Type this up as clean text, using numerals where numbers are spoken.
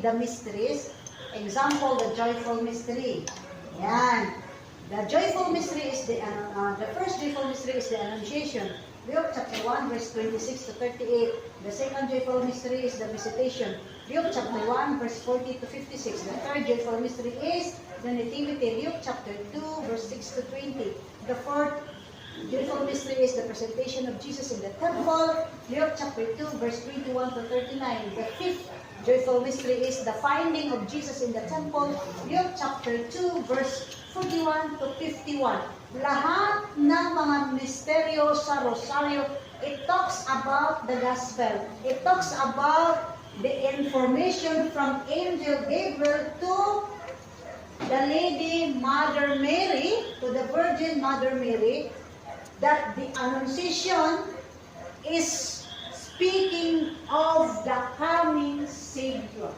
the mysteries. Example, the joyful mystery. Yan. The joyful mystery is the first joyful mystery is the Annunciation. Luke chapter 1 verse 26 to 38. The second joyful mystery is the Visitation. Luke chapter 1 verse 40 to 56. The third joyful mystery is the Nativity. Luke chapter 2 verse 6 to 20. The fourth joyful mystery is the presentation of Jesus in the temple. Luke chapter 2 verse 21 to 39. The fifth joyful mystery is the finding of Jesus in the temple. Luke chapter 2 verse 41 to 51. Lahat ng mga misteryo sa Rosaryo, it talks about the gospel. It talks about the information from Angel Gabriel to the Lady Mother Mary, to the Virgin Mother Mary, that the Annunciation is speaking of the coming Savior.